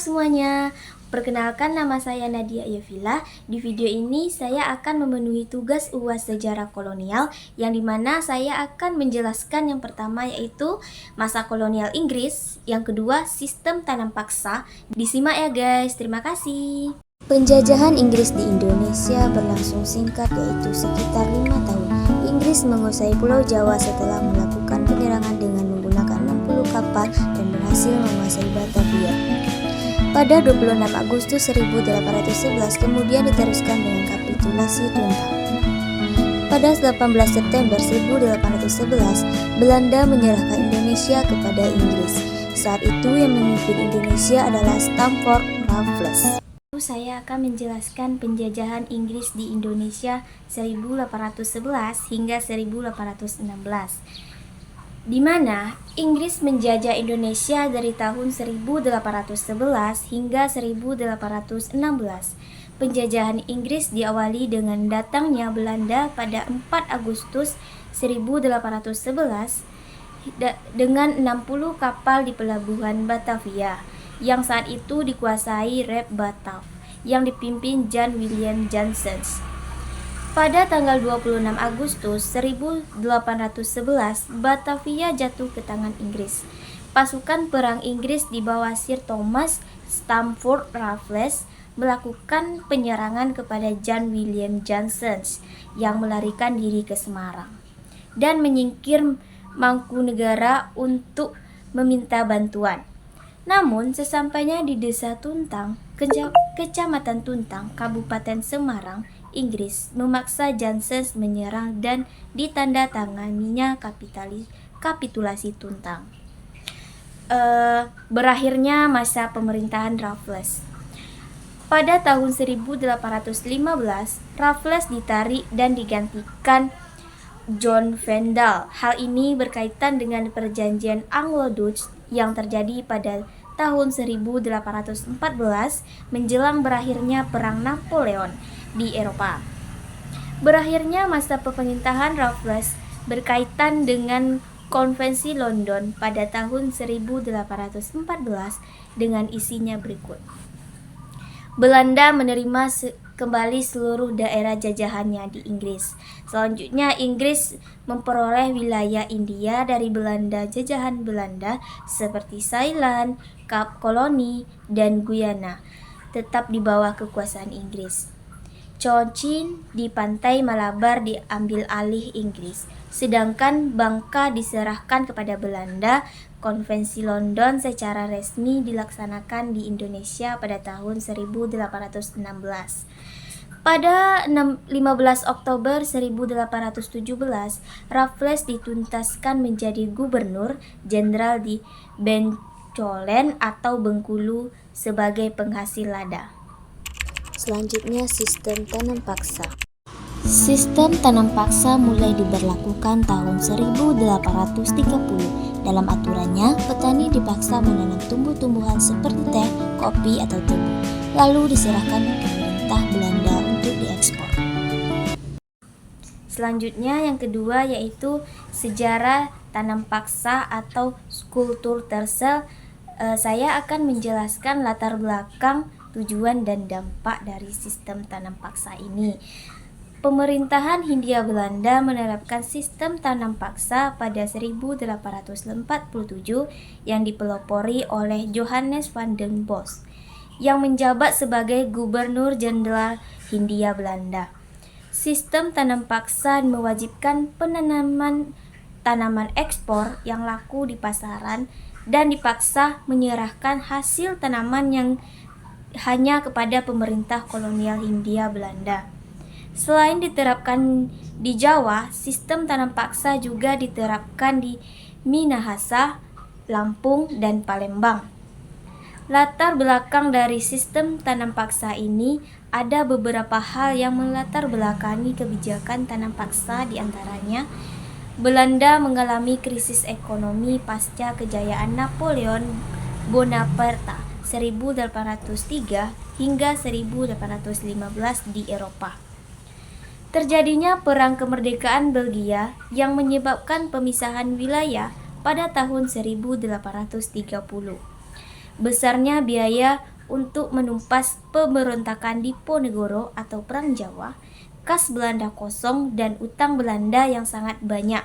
semuanya, perkenalkan nama saya Nadia Yevila. Di video ini saya akan memenuhi tugas UAS Sejarah Kolonial yang dimana saya akan menjelaskan yang pertama yaitu masa kolonial Inggris, yang kedua sistem tanam paksa. Disimak ya guys, terima kasih. Penjajahan Inggris di Indonesia berlangsung singkat yaitu sekitar 5 tahun. Inggris menguasai Pulau Jawa setelah melakukan penyerangan dengan menggunakan 60 kapal dan berhasil menguasai Batavia. Pada 26 Agustus 1811 kemudian diteruskan dengan kapitulasi Tuntang. Pada 18 September 1811, Belanda menyerahkan Indonesia kepada Inggris. Saat itu yang memimpin Indonesia adalah Stamford Raffles. Saya akan menjelaskan penjajahan Inggris di Indonesia 1811 hingga 1816. Di mana Inggris menjajah Indonesia dari tahun 1811 hingga 1816. Penjajahan Inggris diawali dengan datangnya Belanda pada 4 Agustus 1811 dengan 60 kapal di pelabuhan Batavia yang saat itu dikuasai Rep Batav yang dipimpin John William Johnson. Pada tanggal 26 Agustus 1811, Batavia jatuh ke tangan Inggris. Pasukan perang Inggris di bawah Sir Thomas Stamford Raffles melakukan penyerangan kepada John William Johnson yang melarikan diri ke Semarang dan menyingkir Mangkunegara untuk meminta bantuan. Namun sesampainya di Desa Tuntang, Kecamatan Tuntang, Kabupaten Semarang, Inggris memaksa Johnson menyerang dan ditandatanganinya kapitulasi Tuntang. Berakhirnya masa pemerintahan Raffles. Pada tahun 1815, Raffles ditarik dan digantikan John Vandal. Hal ini berkaitan dengan perjanjian Anglo-Dutch yang terjadi pada tahun 1814 menjelang berakhirnya Perang Napoleon di Eropa. Berakhirnya masa pemerintahan Raffles berkaitan dengan Konvensi London pada tahun 1814 dengan isinya berikut. Belanda menerima kembali seluruh daerah jajahannya di Inggris. Selanjutnya Inggris memperoleh wilayah India dari Belanda, jajahan Belanda seperti Ceylon, Kap Koloni, dan Guyana tetap di bawah kekuasaan Inggris. Cochin di pantai Malabar diambil alih Inggris, sedangkan Bangka diserahkan kepada Belanda. Konvensi London secara resmi dilaksanakan di Indonesia pada tahun 1816. Pada 15 Oktober 1817, Raffles dituntaskan menjadi gubernur jenderal di Bencolen atau Bengkulu sebagai penghasil lada. Selanjutnya sistem tanam paksa. Sistem tanam paksa mulai diberlakukan tahun 1830. Dalam aturannya, petani dipaksa menanam tumbuh-tumbuhan seperti teh, kopi, atau tebu, lalu diserahkan ke pemerintah Belanda untuk diekspor. Selanjutnya yang kedua yaitu sejarah tanam paksa atau kultur tersel. Saya akan menjelaskan latar belakang, tujuan, dan dampak dari sistem tanam paksa ini. Pemerintahan Hindia Belanda menerapkan sistem tanam paksa pada 1847 yang dipelopori oleh Johannes van den Bosch yang menjabat sebagai Gubernur Jenderal Hindia Belanda. Sistem tanam paksa mewajibkan penanaman tanaman ekspor yang laku di pasaran dan dipaksa menyerahkan hasil tanaman yang hanya kepada pemerintah kolonial Hindia Belanda. Selain diterapkan di Jawa, sistem tanam paksa juga diterapkan di Minahasa, Lampung, dan Palembang. Latar belakang dari sistem tanam paksa ini ada beberapa hal yang melatar belakangi kebijakan tanam paksa, di antaranya Belanda mengalami krisis ekonomi pasca kejayaan Napoleon Bonaparte 1803 hingga 1815 di Eropa. Terjadinya Perang Kemerdekaan Belgia yang menyebabkan pemisahan wilayah pada tahun 1830. Besarnya biaya untuk menumpas pemberontakan Diponegoro atau Perang Jawa, kas Belanda kosong dan utang Belanda yang sangat banyak.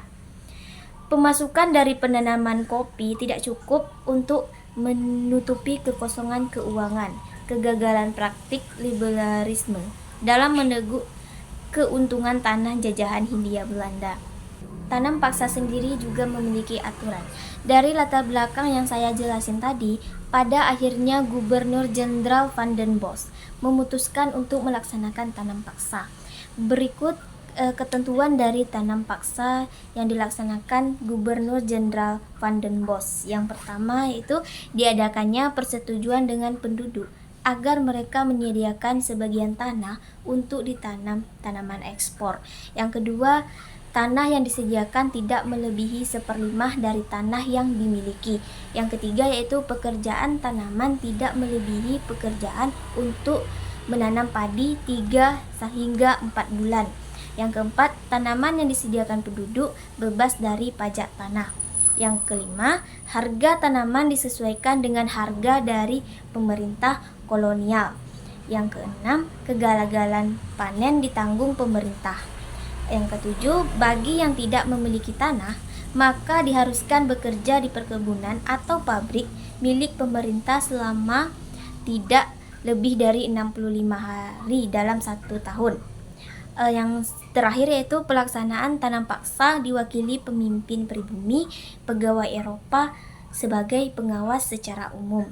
Pemasukan dari penanaman kopi tidak cukup untuk menutupi kekosongan keuangan. Kegagalan praktik liberalisme dalam meneguk keuntungan tanah jajahan Hindia Belanda. Tanam paksa sendiri juga memiliki aturan. Dari latar belakang yang saya jelasin tadi, pada akhirnya Gubernur Jenderal Van den Bosch memutuskan untuk melaksanakan tanam paksa. Berikut ketentuan dari tanam paksa yang dilaksanakan Gubernur Jenderal Van den Bosch. Yang pertama yaitu diadakannya persetujuan dengan penduduk agar mereka menyediakan sebagian tanah untuk ditanam tanaman ekspor. Yang kedua, tanah yang disediakan tidak melebihi 1/5 dari tanah yang dimiliki. Yang ketiga yaitu pekerjaan tanaman tidak melebihi pekerjaan untuk menanam padi 3 hingga 4 bulan. Yang keempat, tanaman yang disediakan penduduk bebas dari pajak tanah. Yang kelima, harga tanaman disesuaikan dengan harga dari pemerintah kolonial. Yang keenam, kegagalan panen ditanggung pemerintah. Yang ketujuh, bagi yang tidak memiliki tanah, maka diharuskan bekerja di perkebunan atau pabrik milik pemerintah selama tidak lebih dari 65 hari dalam 1 tahun. Yang terakhir yaitu pelaksanaan tanam paksa diwakili pemimpin pribumi, pegawai Eropa sebagai pengawas secara umum.